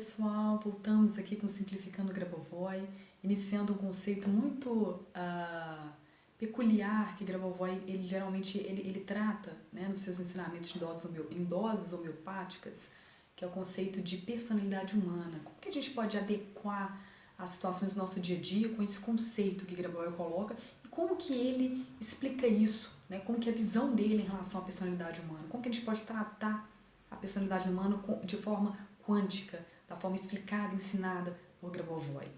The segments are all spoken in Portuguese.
pessoal, voltamos aqui com Simplificando Grabovoi, iniciando um conceito muito peculiar que Grabovoi ele geralmente ele trata, né, nos seus ensinamentos em doses homeopáticas, que é o conceito de personalidade humana. Como que a gente pode adequar as situações do nosso dia a dia com esse conceito que Grabovoi coloca e como que ele explica isso, né, como que é a visão dele em relação à personalidade humana, como que a gente pode tratar a personalidade humana de forma quântica, da forma explicada, ensinada por Grabovoi.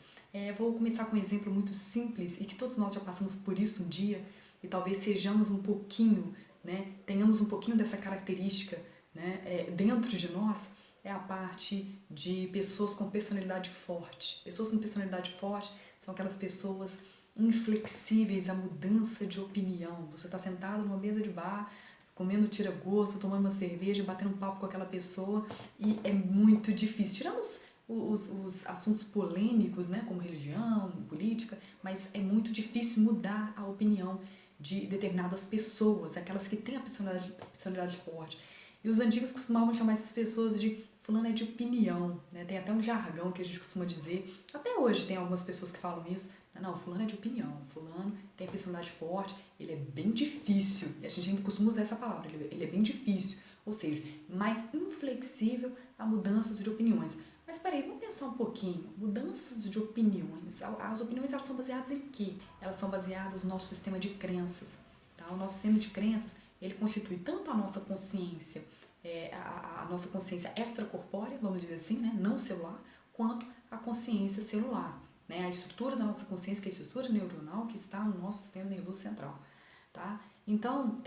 Vou começar com um exemplo muito simples e que todos nós já passamos por isso um dia e talvez sejamos um pouquinho, né, tenhamos um pouquinho dessa característica, né, dentro de nós, é a parte de pessoas com personalidade forte. Pessoas com personalidade forte são aquelas pessoas inflexíveis à mudança de opinião. Você está sentado numa mesa de bar, comendo tira-gosto, tomando uma cerveja, batendo um papo com aquela pessoa e é muito difícil. Tiramos os assuntos polêmicos, né, como religião, política, mas é muito difícil mudar a opinião de determinadas pessoas, aquelas que têm a personalidade forte. E os antigos costumavam chamar essas pessoas de fulano é de opinião, né? Tem até um jargão que a gente costuma dizer, até hoje tem algumas pessoas que falam isso, não, fulano é de opinião, fulano tem personalidade forte, ele é bem difícil, e a gente ainda costuma usar essa palavra, ele é bem difícil, ou seja, mais inflexível a mudanças de opiniões. Mas peraí, vamos pensar um pouquinho, mudanças de opiniões, as opiniões elas são baseadas em quê? Elas são baseadas no nosso sistema de crenças, tá? O nosso sistema de crenças, ele constitui tanto a nossa consciência, a nossa consciência extracorpórea, vamos dizer assim, né, não celular, quanto a consciência celular, né, a estrutura da nossa consciência, que é a estrutura neuronal que está no nosso sistema nervoso central, tá? Então,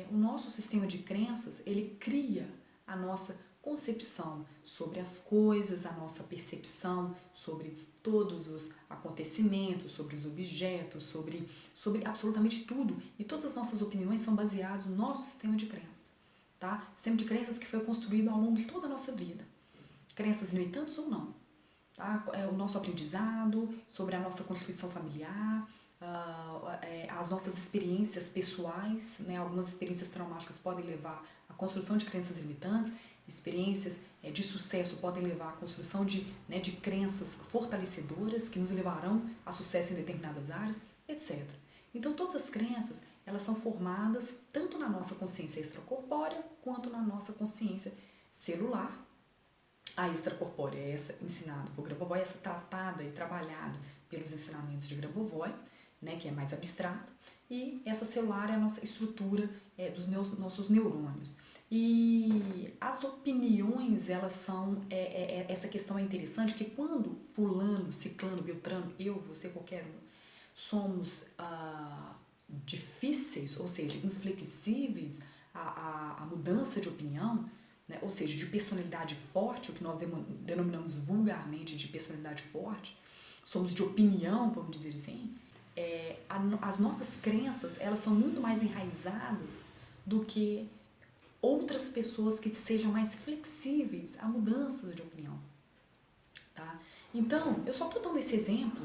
o nosso sistema de crenças, ele cria a nossa concepção sobre as coisas, a nossa percepção sobre todos os acontecimentos, sobre os objetos, sobre absolutamente tudo. E todas as nossas opiniões são baseadas no nosso sistema de crenças, tá? Sistema de crenças que foi construído ao longo de toda a nossa vida. Crenças limitantes ou não. Tá? O nosso aprendizado, sobre a nossa constituição familiar, as nossas experiências pessoais, né? Algumas experiências traumáticas podem levar à construção de crenças limitantes, experiências de sucesso podem levar à construção de crenças fortalecedoras que nos levarão a sucesso em determinadas áreas, etc. Então, todas as crenças, elas são formadas tanto na nossa consciência extracorpórea quanto na nossa consciência celular. A extracorpórea é essa ensinada por Grabovoi, essa tratada e trabalhada pelos ensinamentos de Grabovoi, né, que é mais abstrata, e essa celular é a nossa estrutura dos nossos neurônios. E as opiniões, elas são, essa questão é interessante, que quando fulano, ciclano, beltrano, eu, você, qualquer um, somos difíceis, ou seja, inflexíveis à mudança de opinião, né, ou seja, de personalidade forte, o que nós denominamos vulgarmente de personalidade forte, somos de opinião, vamos dizer assim, as nossas crenças, elas são muito mais enraizadas do que outras pessoas que sejam mais flexíveis a mudanças de opinião, tá? Então, eu só estou dando esse exemplo,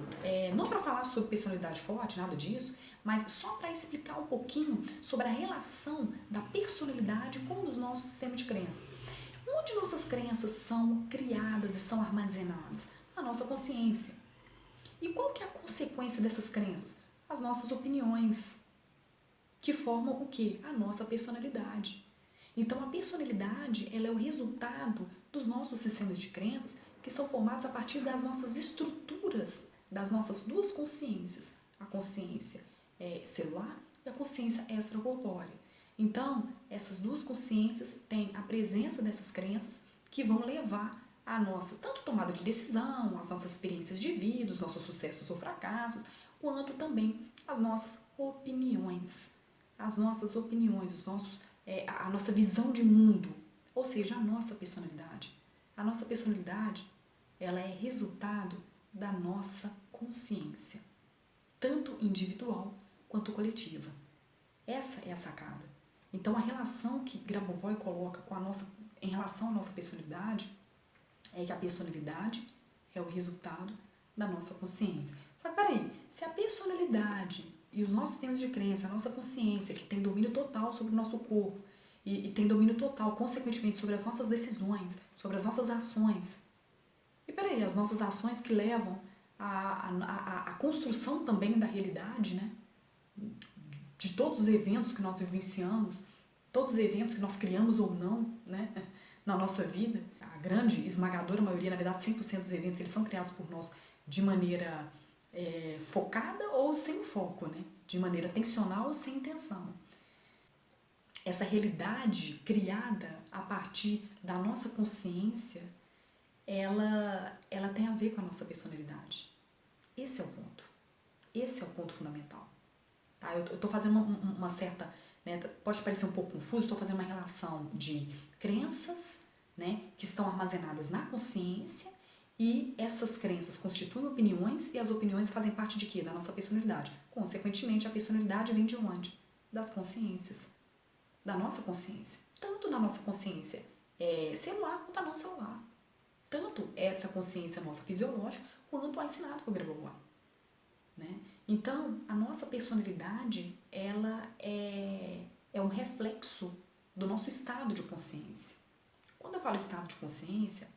não para falar sobre personalidade forte, nada disso, mas só para explicar um pouquinho sobre a relação da personalidade com os nossos sistemas de crenças. Onde nossas crenças são criadas e são armazenadas? Na nossa consciência. E qual que é a consequência dessas crenças? As nossas opiniões, que formam o quê? A nossa personalidade. Então, a personalidade, ela é o resultado dos nossos sistemas de crenças que são formados a partir das nossas estruturas, das nossas duas consciências, a consciência celular e a consciência extracorpórea. Então, essas duas consciências têm a presença dessas crenças que vão levar a nossa, tanto tomada de decisão, as nossas experiências de vida, os nossos sucessos ou fracassos, quanto também as nossas opiniões. As nossas opiniões, a nossa visão de mundo, ou seja, a nossa personalidade. A nossa personalidade, ela é resultado da nossa consciência, tanto individual quanto coletiva. Essa é a sacada. Então, a relação que Grabovoi coloca em relação à nossa personalidade é que a personalidade é o resultado da nossa consciência. Só que, peraí, se a personalidade e os nossos sistemas de crença, a nossa consciência, que tem domínio total sobre o nosso corpo e tem domínio total, consequentemente, sobre as nossas decisões, sobre as nossas ações, E peraí, as nossas ações que levam à construção também da realidade, né? De todos os eventos que nós vivenciamos, todos os eventos que nós criamos ou não, né? Na nossa vida. A grande, esmagadora maioria, na verdade 100% dos eventos, eles são criados por nós de maneira focada ou sem foco, né? De maneira intencional ou sem intenção. Essa realidade criada a partir da nossa consciência, ela tem a ver com a nossa personalidade. Esse é o ponto. Esse é o ponto fundamental. Tá? Eu estou fazendo uma certa... Né, pode parecer um pouco confuso, estou fazendo uma relação de crenças, né, que estão armazenadas na consciência, e essas crenças constituem opiniões, e as opiniões fazem parte de quê? Da nossa personalidade. Consequentemente, a personalidade vem de onde? Das consciências. Da nossa consciência. Tanto da nossa consciência celular quanto da não celular. Tanto essa consciência nossa fisiológica quanto a ensinada por Grabovoi. Né? Então, a nossa personalidade, ela é um reflexo do nosso estado de consciência. Quando eu falo estado de consciência,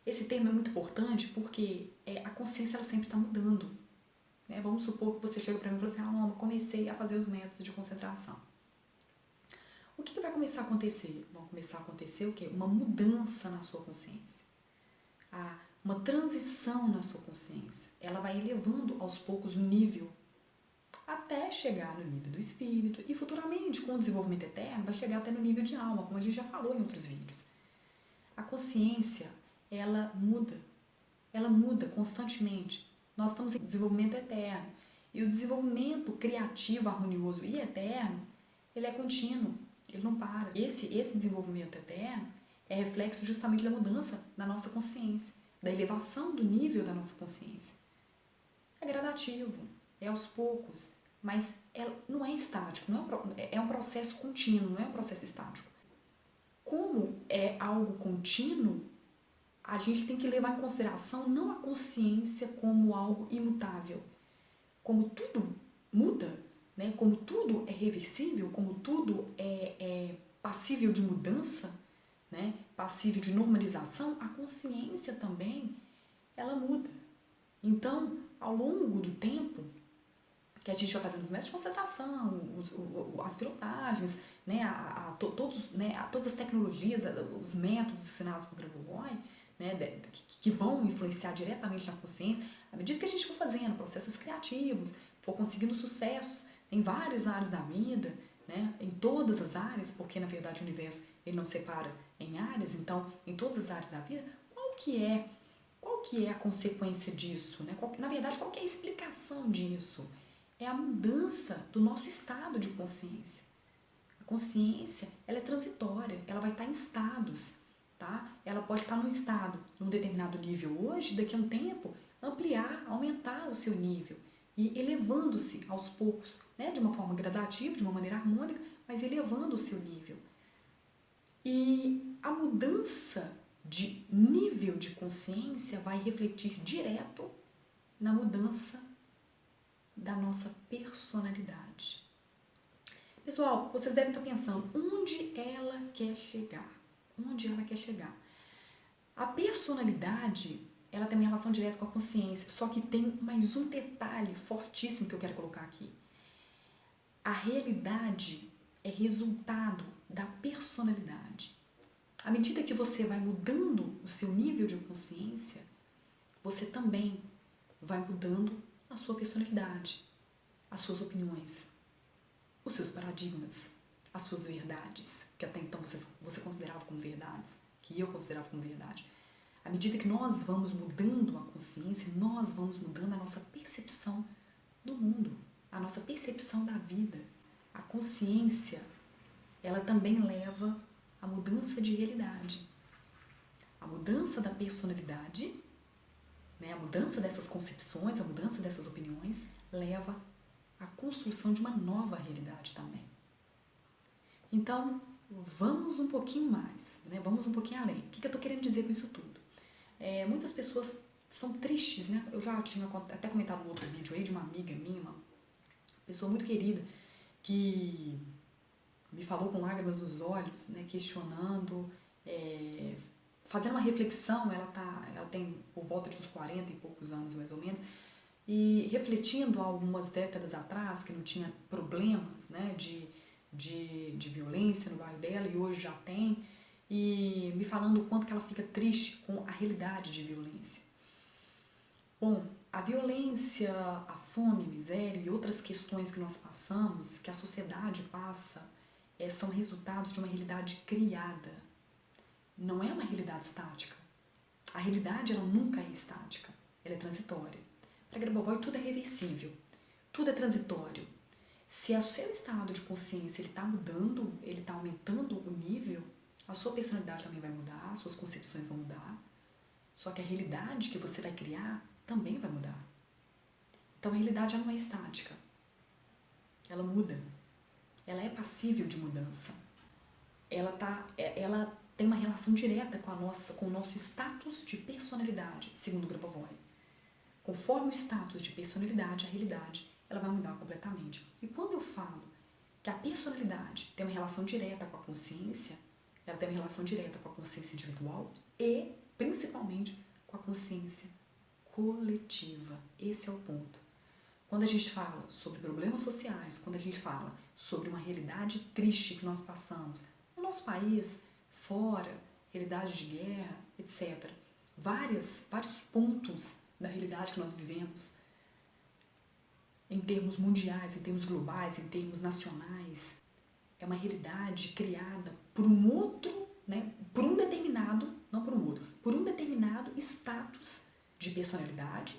esse termo é muito importante porque a consciência ela sempre está mudando. Né? Vamos supor que você chega para mim e fala assim, não, eu comecei a fazer os métodos de concentração. O que vai começar a acontecer? Vai começar a acontecer o quê? Uma mudança na sua consciência. Uma transição na sua consciência. Ela vai elevando aos poucos o nível até chegar no nível do espírito e futuramente, com o desenvolvimento eterno, vai chegar até no nível de alma, como a gente já falou em outros vídeos. A consciência, ela muda constantemente. Nós estamos em desenvolvimento eterno e o desenvolvimento criativo, harmonioso e eterno, ele é contínuo, ele não para. Esse desenvolvimento eterno é reflexo justamente da mudança da nossa consciência, da elevação do nível da nossa consciência. É gradativo, é aos poucos, mas não é estático, é um processo contínuo, não é um processo estático. Como é algo contínuo, a gente tem que levar em consideração não a consciência como algo imutável. Como tudo muda, né? Como tudo é reversível, como tudo é passível de mudança, né? Passível de normalização, a consciência também, ela muda. Então, ao longo do tempo, que a gente vai fazendo os métodos de concentração, as pilotagens, né, todas as tecnologias, os métodos ensinados por Grabovoi, né, que vão influenciar diretamente na consciência, à medida que a gente for fazendo processos criativos, for conseguindo sucessos em várias áreas da vida, né, em todas as áreas, porque na verdade o universo ele não separa em áreas, então em todas as áreas da vida, qual que é a consequência disso? Né? Na verdade, qual que é a explicação disso? É a mudança do nosso estado de consciência. A consciência, ela é transitória, ela vai estar em estados, tá? Ela pode estar num estado, num determinado nível hoje, daqui a um tempo, ampliar, aumentar o seu nível e elevando-se aos poucos, né? De uma forma gradativa, de uma maneira harmônica, mas elevando o seu nível. E a mudança de nível de consciência vai refletir direto na mudança da nossa personalidade. Pessoal, vocês devem estar pensando, onde ela quer chegar? Onde ela quer chegar? A personalidade, ela tem uma relação direta com a consciência, só que tem mais um detalhe fortíssimo que eu quero colocar aqui. A realidade é resultado da personalidade. À medida que você vai mudando o seu nível de consciência, você também vai mudando a sua personalidade, as suas opiniões, os seus paradigmas, as suas verdades, que até então você considerava como verdades, que eu considerava como verdade. À medida que nós vamos mudando a consciência, nós vamos mudando a nossa percepção do mundo, a nossa percepção da vida. A consciência, ela também leva à mudança de realidade. A mudança da personalidade, né, a mudança dessas concepções, a mudança dessas opiniões, leva à construção de uma nova realidade também. Então, vamos um pouquinho mais, né? Vamos um pouquinho além. O que eu estou querendo dizer com isso tudo? Muitas pessoas são tristes, né? Eu já tinha até comentado no outro vídeo aí de uma amiga minha, uma pessoa muito querida, que me falou com lágrimas nos olhos, né? Questionando fazendo uma reflexão, ela tem por volta de uns 40 e poucos anos, mais ou menos, e refletindo há algumas décadas atrás, que não tinha problemas, né, de violência no bairro dela, e hoje já tem, e me falando o quanto que ela fica triste com a realidade de violência. Bom, a violência, a fome, a miséria e outras questões que nós passamos, que a sociedade passa, são resultados de uma realidade criada. Não é uma realidade estática. A realidade, ela nunca é estática, ela é transitória. Para Grabovoi, tudo é reversível, tudo é transitório. Se o seu estado de consciência está mudando, ele está aumentando o nível, a sua personalidade também vai mudar, as suas concepções vão mudar, só que a realidade que você vai criar também vai mudar. Então a realidade ela não é estática, ela muda, ela é passível de mudança, ela tem uma relação direta com o nosso status de personalidade, segundo Grabovoi. Conforme o status de personalidade, a realidade ela vai mudar completamente. E quando eu falo que a personalidade tem uma relação direta com a consciência, ela tem uma relação direta com a consciência individual e, principalmente, com a consciência coletiva. Esse é o ponto. Quando a gente fala sobre problemas sociais, quando a gente fala sobre uma realidade triste que nós passamos no nosso país, fora, realidade de guerra, etc. Vários pontos da realidade que nós vivemos, em termos mundiais, em termos globais, em termos nacionais, é uma realidade criada por um outro, né, por um determinado, não por um outro, por um determinado status de personalidade,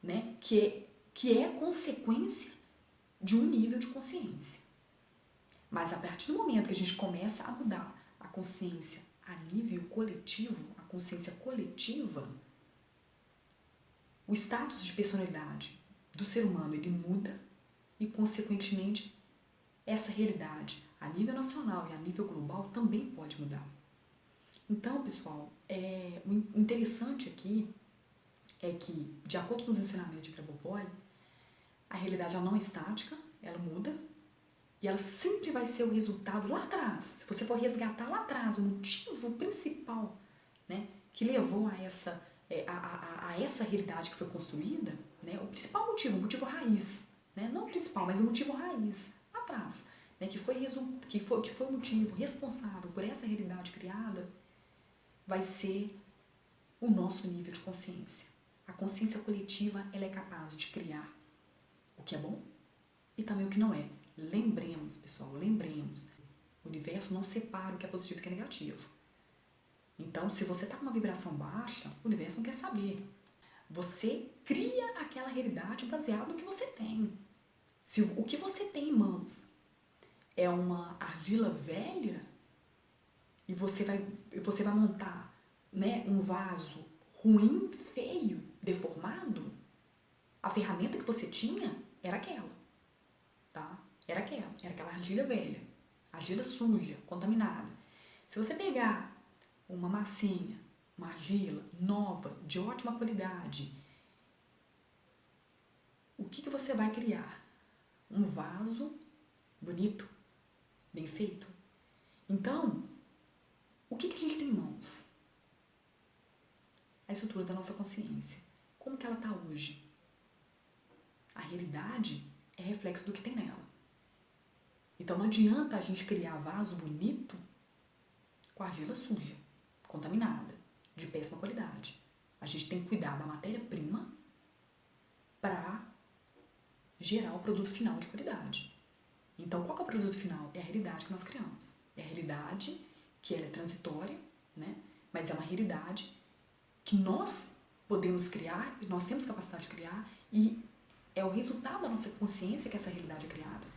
né, que é consequência de um nível de consciência. Mas a partir do momento que a gente começa a mudar a consciência a nível coletivo, a consciência coletiva, o status de personalidade do ser humano ele muda e, consequentemente, essa realidade a nível nacional e a nível global também pode mudar. Então, pessoal, o interessante aqui é que, de acordo com os ensinamentos de Grabovoi, a realidade ela não é estática, ela muda e ela sempre vai ser o resultado lá atrás. Se você for resgatar lá atrás o motivo principal, né, que levou a essa realidade que foi construída, né, o principal motivo, o motivo raiz, né, não o principal, mas o motivo raiz, lá atrás, né, que foi o motivo responsável por essa realidade criada, vai ser o nosso nível de consciência. A consciência coletiva ela é capaz de criar o que é bom e também o que não é. Lembremos, pessoal, lembremos, o universo não separa o que é positivo e o que é negativo. Então, se você está com uma vibração baixa, o universo não quer saber. Você cria aquela realidade baseada no que você tem. Se o que você tem em mãos é uma argila velha e você vai montar, né, um vaso ruim, feio, deformado, a ferramenta que você tinha era aquela, tá? Era aquela argila velha, argila suja, contaminada. Se você pegar uma massinha, uma argila nova, de ótima qualidade, o que você vai criar? Um vaso bonito, bem feito. Então, o que a gente tem em mãos? A estrutura da nossa consciência. Como que ela está hoje? A realidade é reflexo do que tem nela. Então não adianta a gente criar vaso bonito com argila suja, contaminada, de péssima qualidade. A gente tem que cuidar da matéria-prima para gerar o produto final de qualidade. Então qual que é o produto final? É a realidade que nós criamos. É a realidade que ela é transitória, né? Mas é uma realidade que nós podemos criar, e nós temos capacidade de criar, e é o resultado da nossa consciência que essa realidade é criada.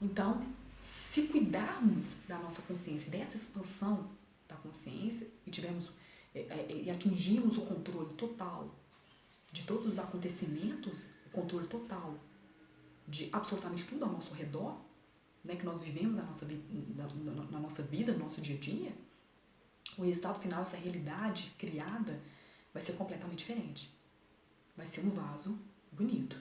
Então, se cuidarmos da nossa consciência, dessa expansão da consciência, e atingirmos o controle total de todos os acontecimentos, o controle total de absolutamente tudo ao nosso redor, né, que nós vivemos na nossa vida, no nosso dia a dia, o resultado final, essa realidade criada, vai ser completamente diferente. Vai ser um vaso bonito,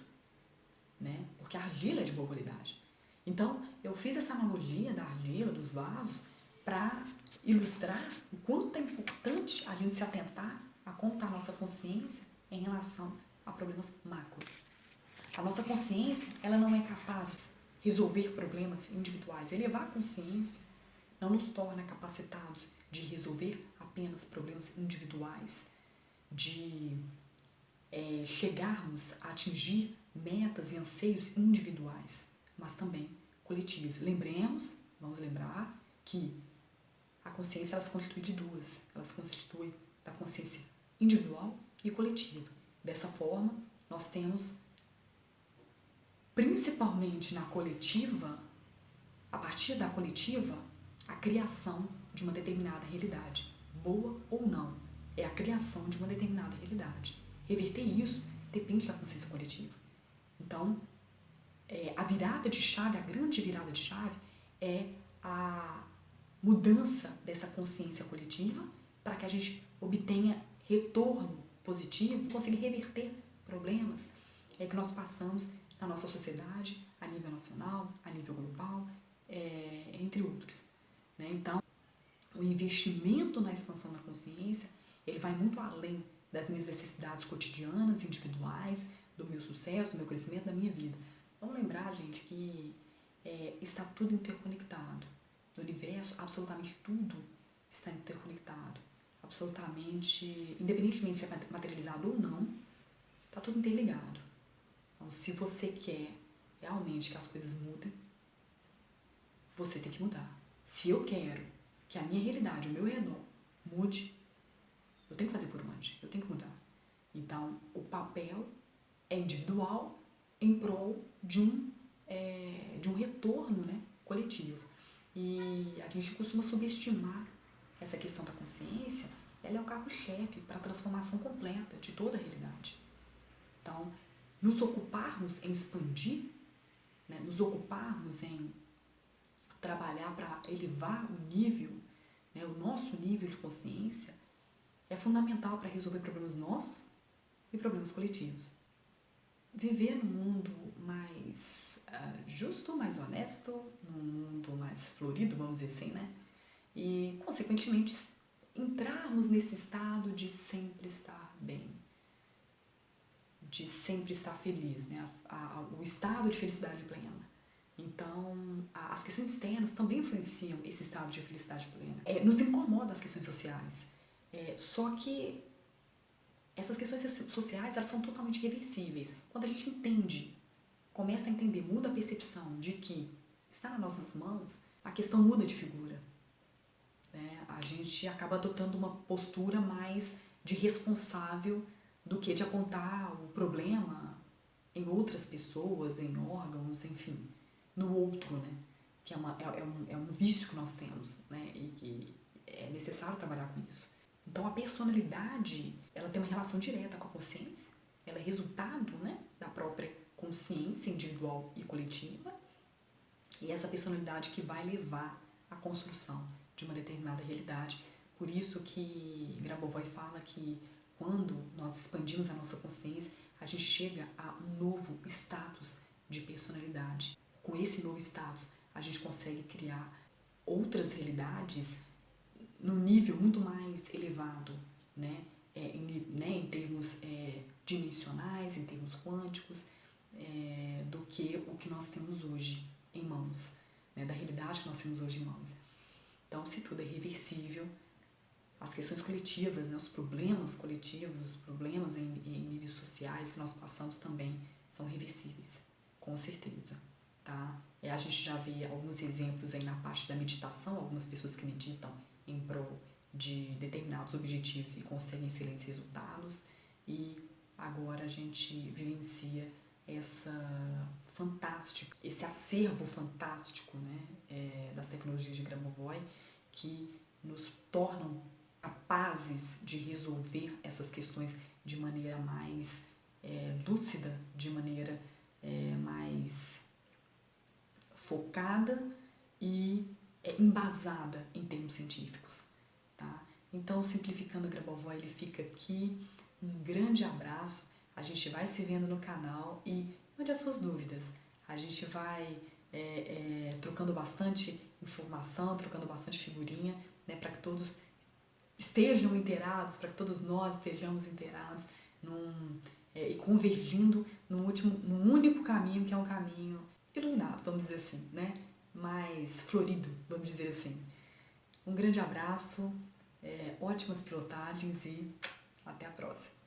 né? Porque a argila é de boa qualidade. Então, eu fiz essa analogia da argila, dos vasos, para ilustrar o quanto é importante a gente se atentar a como está a nossa consciência em relação a problemas macro. A nossa consciência, ela não é capaz de resolver problemas individuais. Elevar a consciência não nos torna capacitados de resolver apenas problemas individuais, de chegarmos a atingir metas e anseios individuais, mas também coletivos. Vamos lembrar que a consciência ela se constitui de duas. Ela se constitui da consciência individual e coletiva. Dessa forma, nós temos, principalmente na coletiva, a partir da coletiva, a criação de uma determinada realidade, boa ou não, é a criação de uma determinada realidade. Reverter isso depende da consciência coletiva. Então, a virada de chave, a grande virada de chave, é a mudança dessa consciência coletiva para que a gente obtenha retorno positivo, consiga reverter problemas que nós passamos na nossa sociedade, a nível nacional, a nível global, entre outros. Então, o investimento na expansão da consciência, ele vai muito além das minhas necessidades cotidianas, individuais, do meu sucesso, do meu crescimento, da minha vida. Vamos lembrar, gente, que está tudo interconectado. No universo, absolutamente tudo está interconectado. Absolutamente, independentemente se é materializado ou não, está tudo interligado. Então, se você quer realmente que as coisas mudem, você tem que mudar. Se eu quero que a minha realidade, o meu redor, mude, eu tenho que fazer por onde? Eu tenho que mudar. Então, o papel é individual em prol de um retorno, né, coletivo. E a gente costuma subestimar essa questão da consciência. Ela é o carro-chefe para a transformação completa de toda a realidade. Então, nos ocuparmos em expandir, né, nos ocuparmos em trabalhar para elevar o nível, né, o nosso nível de consciência, é fundamental para resolver problemas nossos e problemas coletivos. Viver num mundo mais justo, mais honesto, num mundo mais florido, vamos dizer assim, né? E, consequentemente, entrarmos nesse estado de sempre estar bem, de sempre estar feliz, né? O estado de felicidade plena. Então, as questões externas também influenciam esse estado de felicidade plena. Nos incomoda as questões sociais. Só que essas questões sociais, elas são totalmente reversíveis. Quando a gente entende, começa a entender, muda a percepção de que está nas nossas mãos, a questão muda de figura. Né? A gente acaba adotando uma postura mais de responsável do que de apontar o problema em outras pessoas, em órgãos, enfim, no outro, né? Que é um vício que nós temos, né? E que é necessário trabalhar com isso. Então, a personalidade, ela tem uma relação direta com a consciência, ela é resultado, né, da própria consciência individual e coletiva, e essa personalidade que vai levar à construção de uma determinada realidade. Por isso que Grabovoi fala que quando nós expandimos a nossa consciência, a gente chega a um novo status de personalidade. Com esse novo status, a gente consegue criar outras realidades num nível muito mais elevado, né? Em termos dimensionais, em termos quânticos, do que o que nós temos hoje em mãos, né? Da realidade que nós temos hoje em mãos. Então, se tudo é reversível, as questões coletivas, né? Os problemas coletivos, os problemas em níveis sociais que nós passamos também são reversíveis, com certeza. Tá? A gente já vê alguns exemplos aí na parte da meditação, algumas pessoas que meditam em prol de determinados objetivos e conseguem excelentes resultados, e agora a gente vivencia esse acervo fantástico, né, das tecnologias de Grabovoi, que nos tornam capazes de resolver essas questões de maneira mais lúcida, de maneira mais focada e embasada em termos científicos, tá? Então, simplificando, o Grabovoi, ele fica aqui. Um grande abraço. A gente vai se vendo no canal e mande as suas dúvidas. A gente vai trocando bastante informação, trocando bastante figurinha, né, para que todos estejam inteirados, para que todos nós estejamos inteirados e convergindo num único caminho, que é um caminho iluminado, vamos dizer assim, né, mais florido, vamos dizer assim. Um grande abraço, ótimas pilotagens e até a próxima.